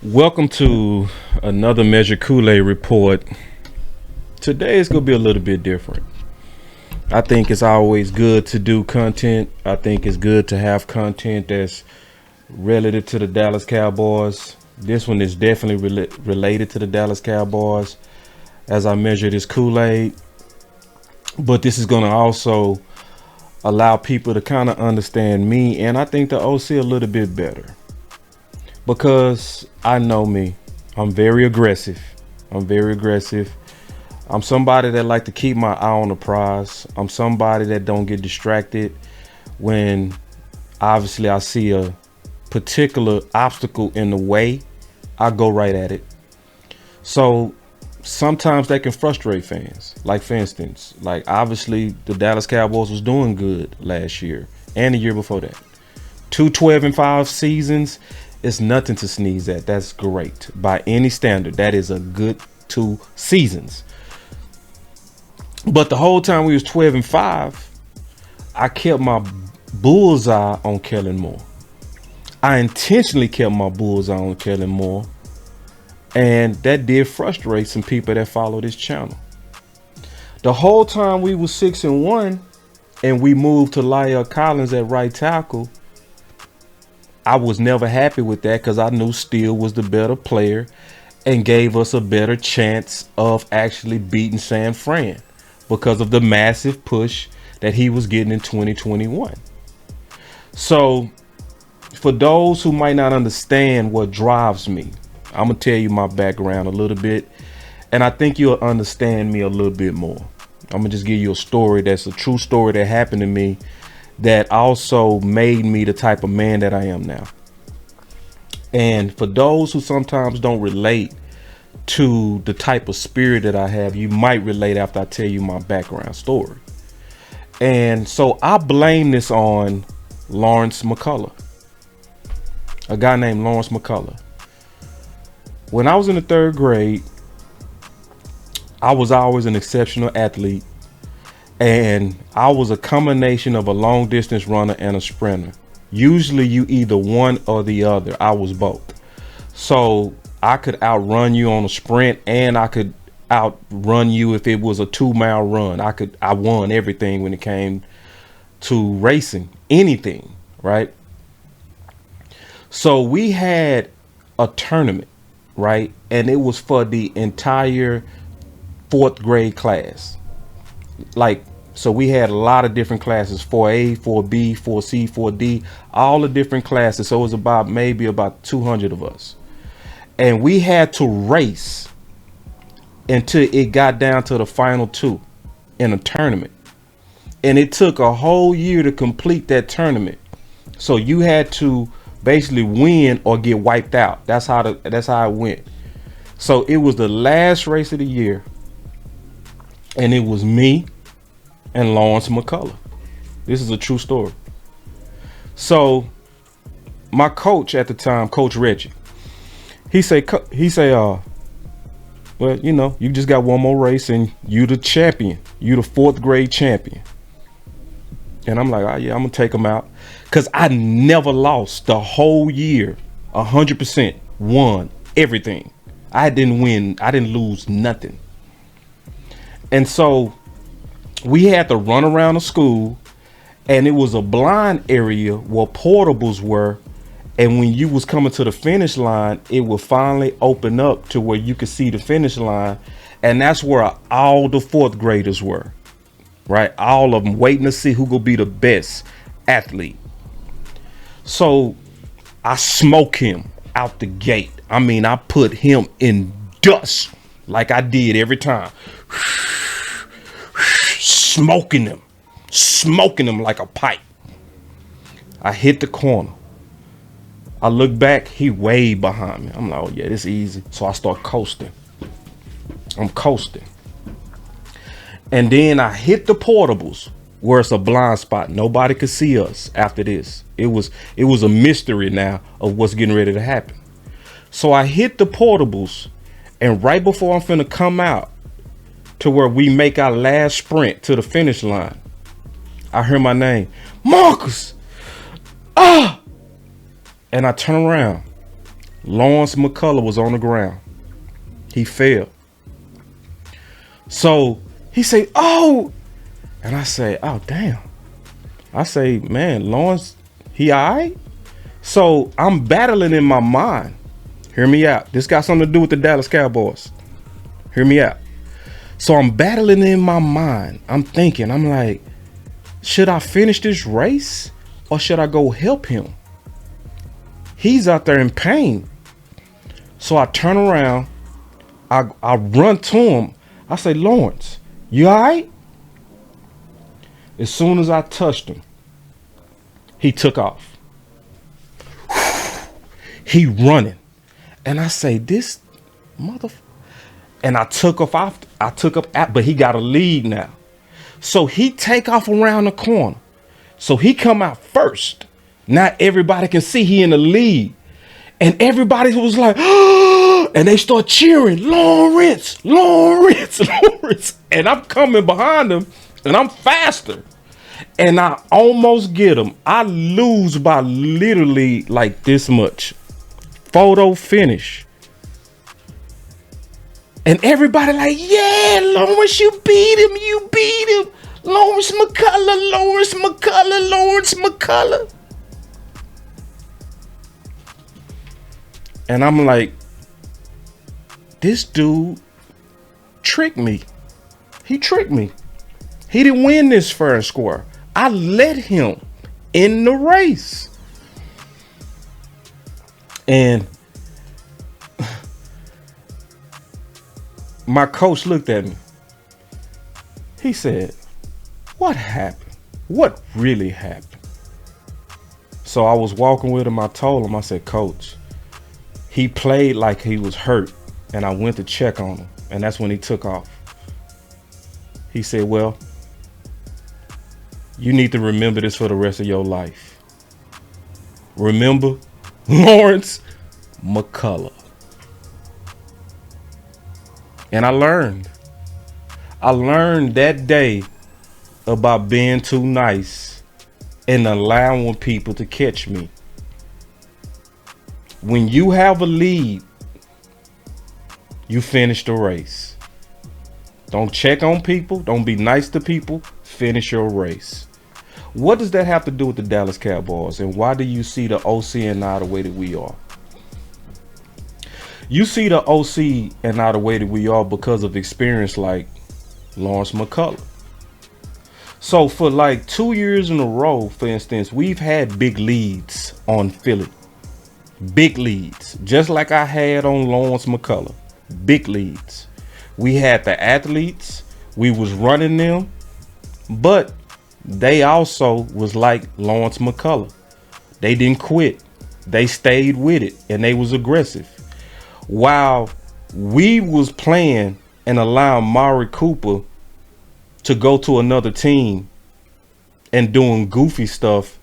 Welcome to another Measure Kool-Aid report. Today is going to be a little bit different. I think it's always good to do content. I think it's good to have content that's relative to the Dallas Cowboys. This one is definitely related to the Dallas Cowboys as I measure this Kool-Aid. But this is going to also allow people to kind of understand me, and I think the OC a little bit better. Because I know me. I'm very aggressive. I'm somebody that like to keep my eye on the prize. I'm somebody that don't get distracted when obviously I see a particular obstacle in the way. I go right at it. So sometimes that can frustrate fans. Like, for instance, like obviously the Dallas Cowboys was doing good last year and the year before that. 2 12-5 seasons. It's nothing to sneeze at. That's great. By any standard, that is a good 2 seasons. But the whole time we was 12-5, I kept my bullseye on Kellen Moore. I intentionally kept my bullseye on Kellen Moore. And that did frustrate some people that follow this channel. The whole time we was 6-1 and we moved to La'el Collins at right tackle, I was never happy with that because I knew Steele was the better player and gave us a better chance of actually beating San Fran because of the massive push that he was getting in 2021. So for those who might not understand what drives me, I'm going to tell you my background a little bit, and I think you'll understand me a little bit more. I'm going to just give you a story that's a true story that happened to me that also made me the type of man that I am now. And for those who sometimes don't relate to the type of spirit that I have, you might relate after I tell you my background story. And so I blame this on Lawrence McCullough, a guy named Lawrence McCullough. When I was in the 3rd grade, I was always an exceptional athlete. And I was a combination of a long distance runner and a sprinter. Usually you either one or the other. I was both. So I could outrun you on a sprint and I could outrun you if it was a 2-mile run. I won everything when it came to racing, anything, right? So we had a tournament, right? And it was for the entire 4th grade class. So we had a lot of different classes, 4A, 4B, 4C, 4D, all the different classes. So it was maybe about 200 of us. And we had to race until it got down to the final 2 in a tournament. And it took a whole year to complete that tournament. So you had to basically win or get wiped out. That's how it went. So it was the last race of the year. And it was me and Lawrence McCullough. This is a true story. So my coach at the time, Coach Reggie, he say, well, you know, you just got one more race and you the champion. You the 4th grade champion. And I'm like, oh yeah, I'm gonna take him out. Cause I never lost the whole year. 100% won everything. I didn't win. I didn't lose nothing. And so we had to run around the school, and it was a blind area where portables were. And when you was coming to the finish line, it would finally open up to where you could see the finish line. And that's where all the 4th graders were, right? All of them waiting to see who could be the best athlete. So I smoke him out the gate. I mean, I put him in dust like I did every time. Smoking him like a pipe. I hit the corner. I look back, he way behind me. I'm like, oh yeah, this is easy. So I start coasting. I'm coasting. And then I hit the portables where it's a blind spot. Nobody could see us after this. It was a mystery now of what's getting ready to happen. So I hit the portables, and right before I'm finna come out to where we make our last sprint to the finish line, I hear my name, Marcus. And I turn around. Lawrence McCullough was on the ground. He fell. So he say, oh, and I say, oh, damn. I say, man, Lawrence, he all right? So I'm battling in my mind. Hear me out. This got something to do with the Dallas Cowboys. Hear me out. So I'm battling in my mind. I'm thinking, I'm like, should I finish this race or should I go help him? He's out there in pain. So I turn around. I run to him. I say, Lawrence, you all right? As soon as I touched him, he took off. He running. And I say, this motherfucker. And I took off. But he got a lead now. So he take off around the corner. So he come out first. Now everybody can see he in the lead. And everybody was like, oh, and they start cheering, Lawrence, Lawrence, Lawrence. And I'm coming behind him and I'm faster. And I almost get him. I lose by literally like this much. Photo finish. And everybody like, yeah, Lawrence, you beat him. You beat him. Lawrence McCullough, Lawrence McCullough, Lawrence McCullough. And I'm like, this dude tricked me. He tricked me. He didn't win this fair and square. I let him in the race. And my coach looked at me. He said, what happened? What really happened? So I was walking with him. I told him, I said, Coach, he played like he was hurt. And I went to check on him. And that's when he took off. He said, well, you need to remember this for the rest of your life. Remember Lawrence McCullough. And I learned that day about being too nice and allowing people to catch me. When you have a lead, you finish the race. Don't check on people. Don't be nice to people. Finish your race. What does that have to do with the Dallas Cowboys? And why do you see the OC and now the way that we are? You see the OC and now the way that we are because of experience like Lawrence McCullough. So for like 2 years in a row, for instance, we've had big leads on Philly. Big leads. Just like I had on Lawrence McCullough. Big leads. We had the athletes. We was running them. But they also was like Lawrence McCullough. They didn't quit. They stayed with it. And they was aggressive. While we was playing and allowing Mari Cooper to go to another team and doing goofy stuff,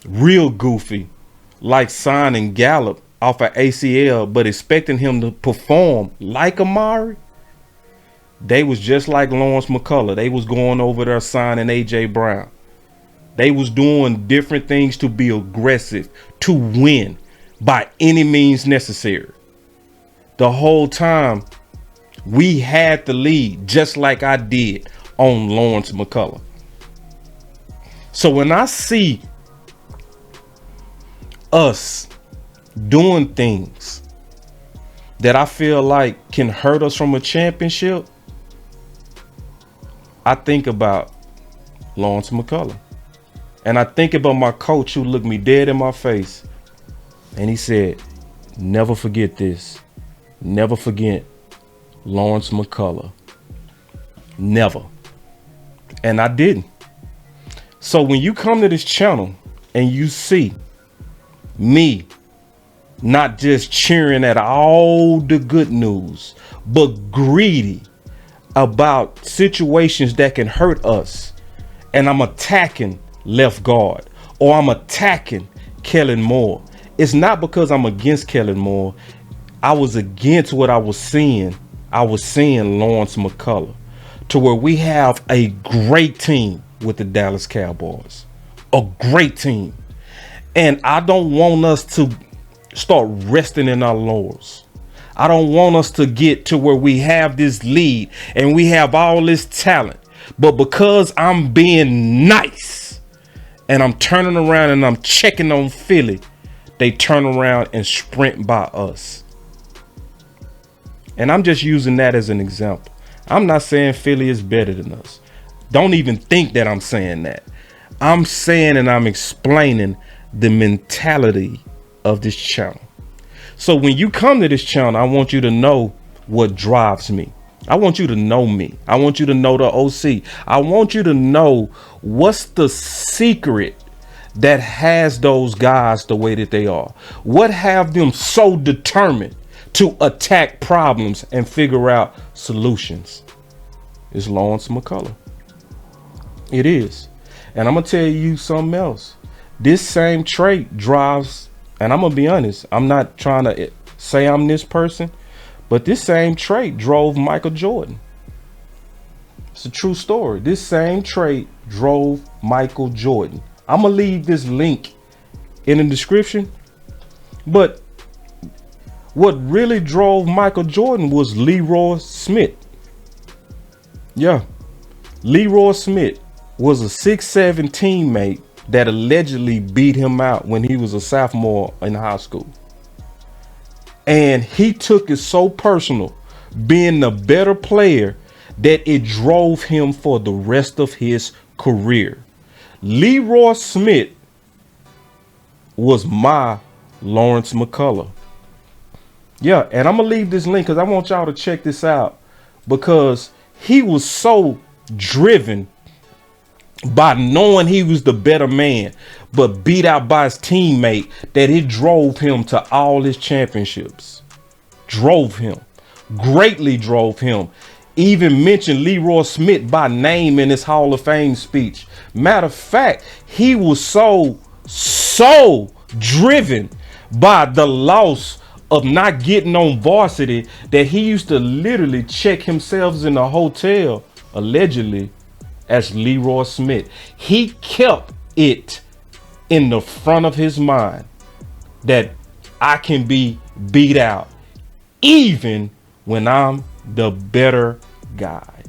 real goofy, like signing Gallup off of ACL, but expecting him to perform like Amari, they was just like Lawrence McCullough. They was going over there signing AJ Brown. They was doing different things to be aggressive, to win by any means necessary. The whole time we had the lead, just like I did on Lawrence McCullough. So when I see us doing things that I feel like can hurt us from a championship, I think about Lawrence McCullough. And I think about my coach who looked me dead in my face and he said, never forget this. Never forget Lawrence McCullough. Never. And I didn't. So when you come to this channel and you see me not just cheering at all the good news, but greedy about situations that can hurt us, and I'm attacking left guard or I'm attacking Kellen Moore, it's not because I'm against Kellen Moore. I was against what I was seeing. I was seeing Lawrence McCullough, to where we have a great team with the Dallas Cowboys, a great team. And I don't want us to start resting in our laurels. I don't want us to get to where we have this lead and we have all this talent, but because I'm being nice and I'm turning around and I'm checking on Philly, they turn around and sprint by us. And I'm just using that as an example. I'm not saying Philly is better than us. Don't even think that I'm saying that. I'm saying and I'm explaining the mentality of this channel. So when you come to this channel, I want you to know what drives me. I want you to know me. I want you to know the OC. I want you to know what's the secret that has those guys the way that they are. What have them so determined to attack problems and figure out solutions? It's Lawrence McCullough. It is. And I'm gonna tell you something else. This same trait drives, and I'm gonna be honest, I'm not trying to say I'm this person, but this same trait drove Michael Jordan. It's a true story. This same trait drove Michael Jordan. I'm gonna leave this link in the description, but what really drove Michael Jordan was Leroy Smith. Yeah, Leroy Smith was a 6'7" teammate that allegedly beat him out when he was a sophomore in high school. And he took it so personal, being the better player, that it drove him for the rest of his career. Leroy Smith was my Lawrence McCullough. Yeah, and I'm gonna leave this link because I want y'all to check this out, because he was so driven by knowing he was the better man, but beat out by his teammate, that it drove him to all his championships. Drove him, greatly drove him. Even mentioned Leroy Smith by name in his Hall of Fame speech. Matter of fact, he was so driven by the loss of not getting on varsity that he used to literally check himself in a hotel, allegedly, as Leroy Smith. He kept it in the front of his mind that I can be beat out even when I'm the better guy.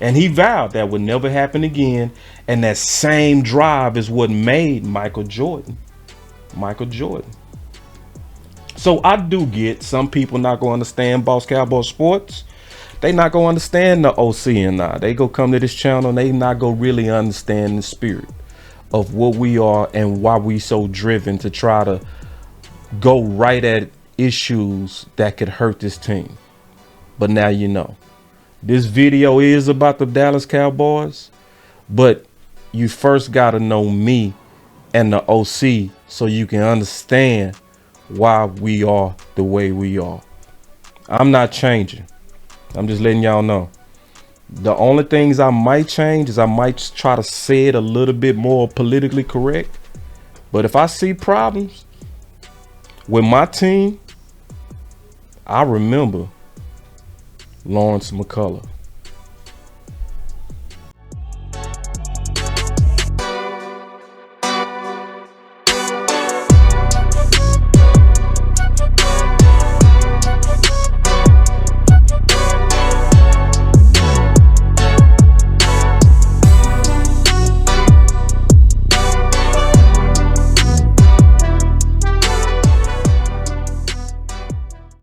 And he vowed that would never happen again. And that same drive is what made Michael Jordan. Michael Jordan. So I do get some people not going to understand Boss Cowboy Sports. They not going to understand the OC and I. They go come to this channel and they not go really understand the spirit of what we are and why we so driven to try to go right at issues that could hurt this team. But now you know. This video is about the Dallas Cowboys, but you first got to know me and the OC so you can understand why we are the way we are. I'm not changing. I'm just letting y'all know. The only things I might change is I might try to say it a little bit more politically correct. But if I see problems with my team, I remember Lawrence McCullough.